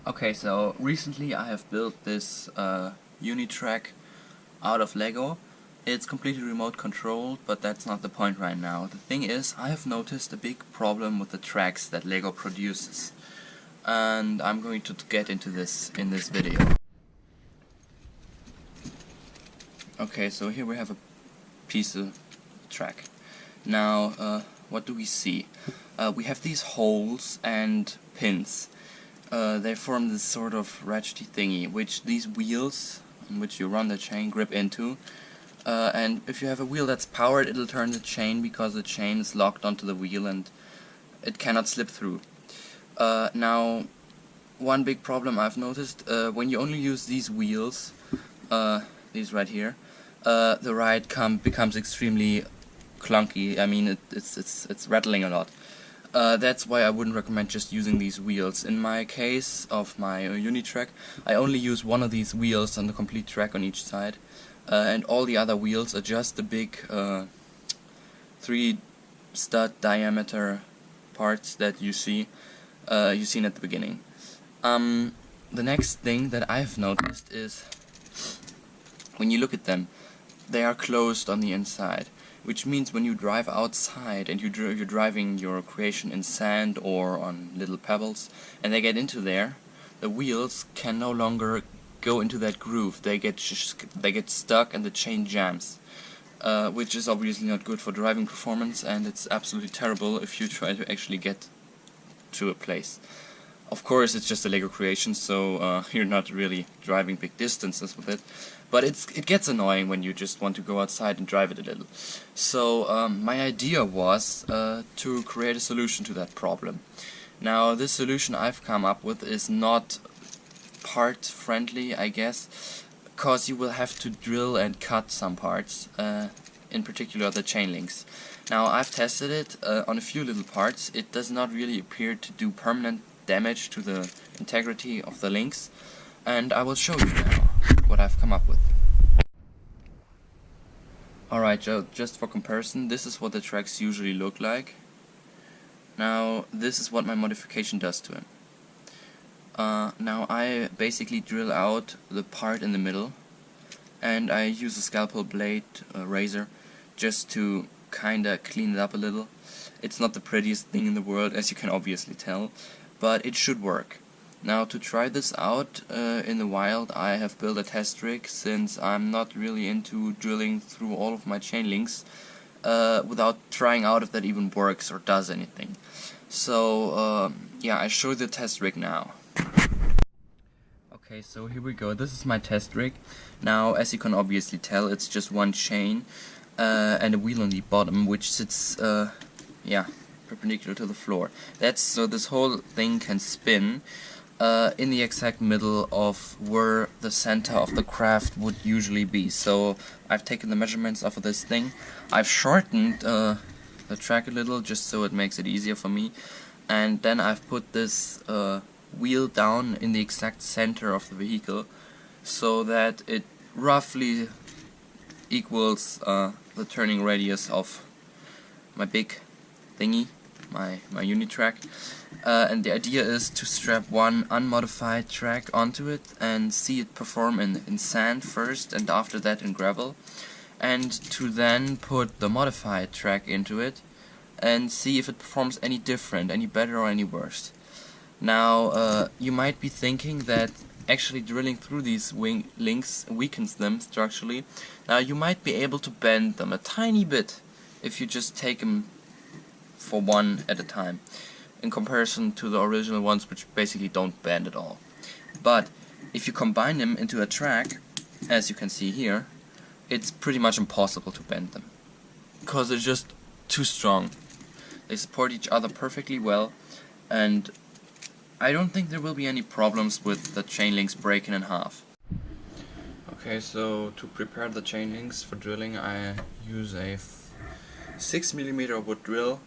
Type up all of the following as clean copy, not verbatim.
Okay, so recently I have built this Unitrack out of Lego. It's completely remote controlled, but that's not the point right now. The thing is, I have noticed a big problem with the tracks that Lego produces. And I'm going to get into this in this video. Okay, so here we have a piece of track. Now, what do we see? We have these holes and pins. They form this sort of ratchety thingy, which these wheels, on which you run the chain, grip into. And if you have a wheel that's powered, it'll turn the chain because the chain is locked onto the wheel and it cannot slip through. Now, one big problem I've noticed, when you only use these wheels, these right here, the ride becomes extremely clunky. I mean, it's rattling a lot. That's why I wouldn't recommend just using these wheels. In my case of my Unitrack, I only use one of these wheels on the complete track on each side, and all the other wheels are just the big 3 stud diameter parts that you've seen at the beginning. The next thing that I've noticed is when you look at them, they are closed on the inside, which means when you drive outside and you're driving your creation in sand or on little pebbles and they get into there, the wheels can no longer go into that groove. They get stuck and the chain jams, which is obviously not good for driving performance, and it's absolutely terrible if you try to actually get to a place. Of course, it's just a Lego creation, so you're not really driving big distances with it, but it gets annoying when you just want to go outside and drive it a little. So my idea was to create a solution to that problem. Now, this solution I've come up with is not part friendly, I guess, because you will have to drill and cut some parts, in particular the chain links. Now, I've tested it on a few little parts. It does not really appear to do permanent damage to the integrity of the links, and I will show you now what I've come up with. Alright, just for comparison, this is what the tracks usually look like. Now, this is what my modification does to him. Now I basically drill out the part in the middle, and I use a scalpel blade razor just to kinda clean it up a little. It's not the prettiest thing in the world, as you can obviously tell, but it should work. Now, to try this out in the wild, I have built a test rig, since I'm not really into drilling through all of my chain links without trying out if that even works or does anything. So yeah, I show you the test rig now. Okay, so here we go. This is my test rig. Now, as you can obviously tell, it's just one chain and a wheel on the bottom, which sits yeah, perpendicular to the floor. That's so this whole thing can spin in the exact middle of where the center of the craft would usually be. So I've taken the measurements of this thing. I've shortened the track a little just so it makes it easier for me, and then I've put this wheel down in the exact center of the vehicle so that it roughly equals the turning radius of my big thingy, my Unitrack, and the idea is to strap one unmodified track onto it and see it perform in sand first, and after that in gravel, and to then put the modified track into it and see if it performs any different, any better or any worse. Now, you might be thinking that actually drilling through these links weakens them structurally. Now, you might be able to bend them a tiny bit if you just take them for one at a time, in comparison to the original ones, which basically don't bend at all. But if you combine them into a track, as you can see here, it's pretty much impossible to bend them, because they're just too strong. They support each other perfectly well, and I don't think there will be any problems with the chain links breaking in half. Okay, so to prepare the chain links for drilling, I use a 6mm wood drill,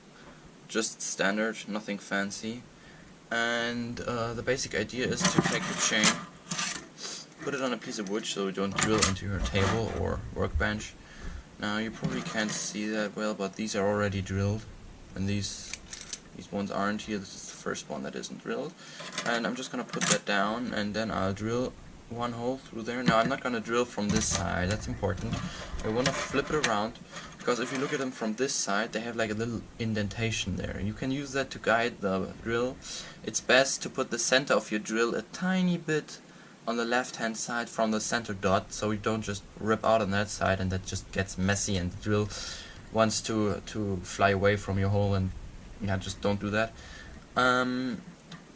just standard, nothing fancy. And the basic idea is to take the chain, put it on a piece of wood so you don't drill into your table or workbench. Now, you probably can't see that well, but these are already drilled, and these ones aren't here. This is first one that isn't drilled. And I'm just gonna put that down, and then I'll drill one hole through there. Now I'm not gonna drill from this side, that's important. I wanna flip it around, because if you look at them from this side, they have like a little indentation there. You can use that to guide the drill. It's best to put the center of your drill a tiny bit on the left hand side from the center dot, so you don't just rip out on that side and that just gets messy and the drill wants to fly away from your hole, and yeah, just don't do that. In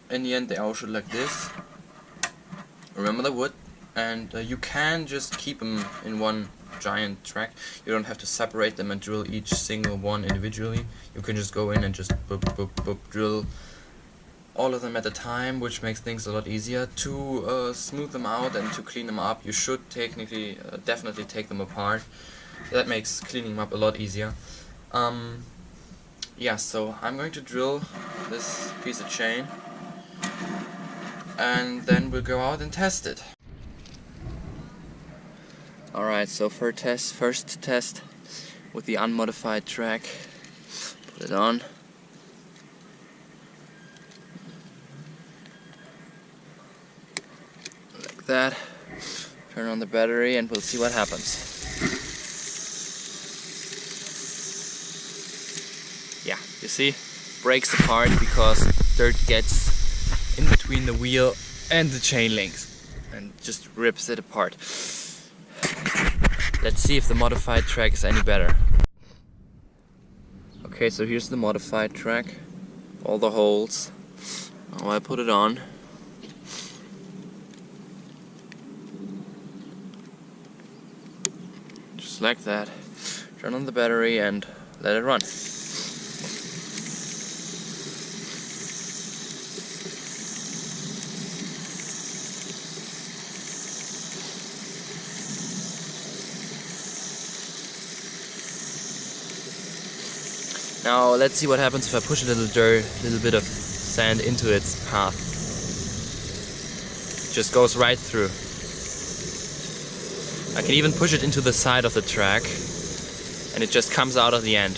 the end they all should look like this. Remember the wood, and you can just keep them in one giant track. You don't have to separate them and drill each single one individually. You can just go in and just boop, boop, boop, drill all of them at a time, which makes things a lot easier. To smooth them out and to clean them up, you should technically definitely take them apart. That makes cleaning them up a lot easier. Yeah, so I'm going to drill this piece of chain, and then we'll go out and test it. Alright, so first test with the unmodified track. Put it on. Like that. Turn on the battery and we'll see what happens. Yeah, you see? Breaks apart because dirt gets in between the wheel and the chain links and just rips it apart. Let's see if the modified track is any better. Okay, so here's the modified track. All the holes. Now I put it on. Just like that. Turn on the battery and let it run. Now let's see what happens if I push a little bit of sand into its path. It just goes right through. I can even push it into the side of the track and it just comes out of the end.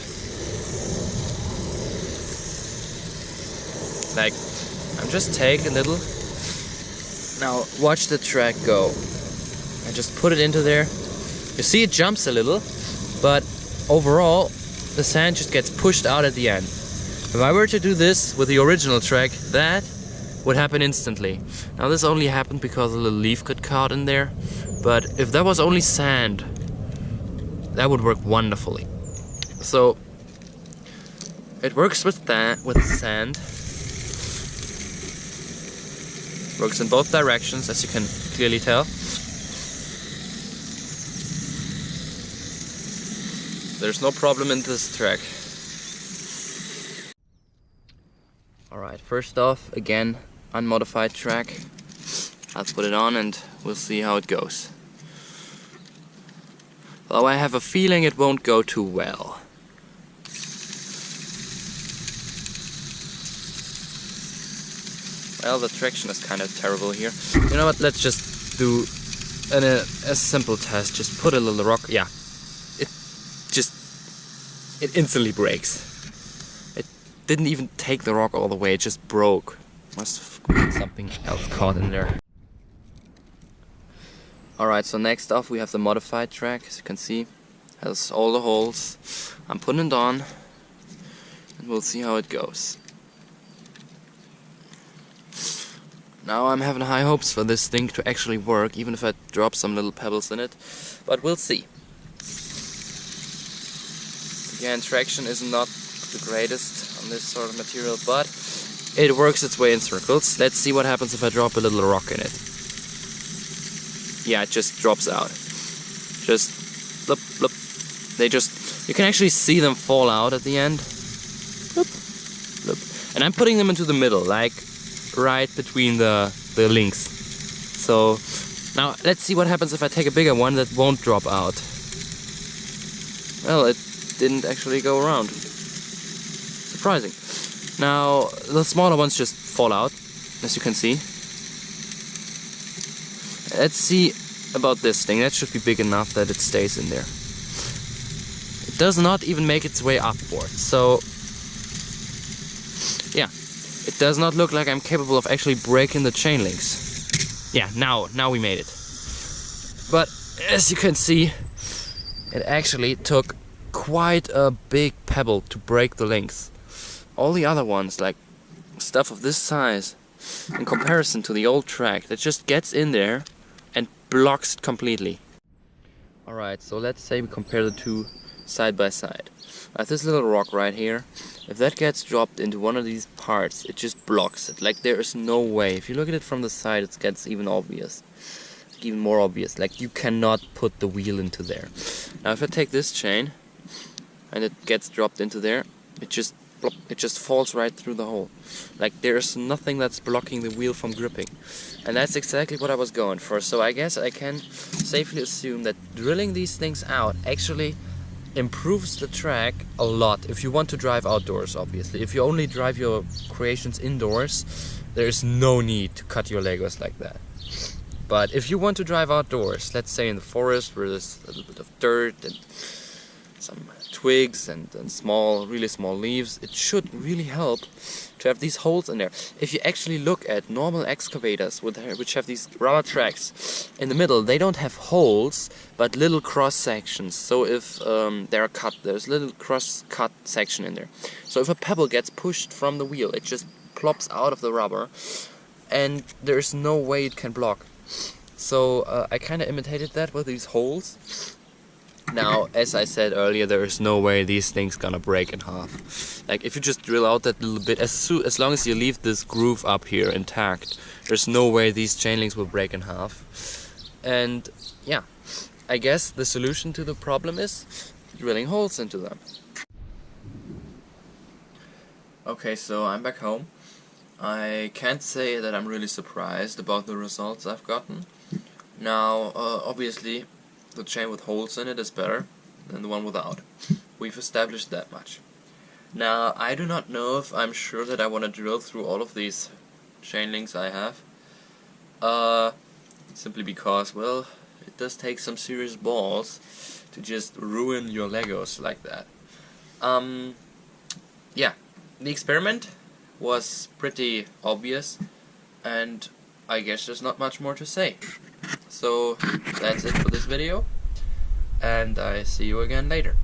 Like, I'm just take a little. Now watch the track go. I just put it into there. You see it jumps a little, but overall the sand just gets pushed out at the end. If I were to do this with the original track, that would happen instantly. Now this only happened because a little leaf got caught in there, but if that was only sand, that would work wonderfully. So it works with that, with sand. Works in both directions, as you can clearly tell. There's no problem in this track. Alright, first off, again, unmodified track. I'll put it on and we'll see how it goes. Although I have a feeling it won't go too well. Well, the traction is kind of terrible here. You know what, let's just do a simple test. Just put a little rock, yeah. It instantly breaks. It didn't even take the rock all the way, it just broke. Must have been something else caught in there. Alright, so next off we have the modified track, as you can see. Has all the holes. I'm putting it on and we'll see how it goes. Now I'm having high hopes for this thing to actually work, even if I drop some little pebbles in it. But we'll see. Again, traction is not the greatest on this sort of material, but it works its way in circles. Let's see what happens if I drop a little rock in it. Yeah, it just drops out. Just blip, blip. They just, you can actually see them fall out at the end. Blip, blip. And I'm putting them into the middle, like right between the links. So now let's see what happens if I take a bigger one that won't drop out. Well, it didn't actually go around. Surprising. Now the smaller ones just fall out, as you can see. Let's see about this thing. That should be big enough that it stays in there. It does not even make its way upward, so yeah, it does not look like I'm capable of actually breaking the chain links. Yeah, now we made it. But as you can see, it actually took quite a big pebble to break the links. All the other ones, like stuff of this size, in comparison to the old track, that just gets in there and blocks it completely. Alright, so let's say we compare the two side by side. I have this little rock right here. If that gets dropped into one of these parts, it just blocks it. Like, there is no way. If you look at it from the side, it gets even obvious. Even more obvious. Like, you cannot put the wheel into there. Now if I take this chain and it gets dropped into there, it just falls right through the hole. Like, there's nothing that's blocking the wheel from gripping. And that's exactly what I was going for. So I guess I can safely assume that drilling these things out actually improves the track a lot if you want to drive outdoors, obviously. If you only drive your creations indoors, there's no need to cut your Legos like that. But if you want to drive outdoors, let's say in the forest where there's a little bit of dirt and some twigs and really small leaves, it should really help to have these holes in there. If you actually look at normal excavators which have these rubber tracks in the middle, they don't have holes but little cross sections. So if they're cut, there's little cross cut section in there. So if a pebble gets pushed from the wheel, it just plops out of the rubber and there's no way it can block. So I kind of imitated that with these holes. Now, as I said earlier, there is no way these things gonna break in half. Like, if you just drill out that little bit, as long as you leave this groove up here intact, there's no way these chain links will break in half. And yeah, I guess the solution to the problem is drilling holes into them. Okay, so I'm back home. I can't say that I'm really surprised about the results I've gotten. Now, obviously, the chain with holes in it is better than the one without. We've established that much. Now, I do not know if I'm sure that I want to drill through all of these chain links I have. Simply because, well, it does take some serious balls to just ruin your Legos like that. Yeah, the experiment was pretty obvious, and I guess there's not much more to say. So that's it for this video, and I see you again later.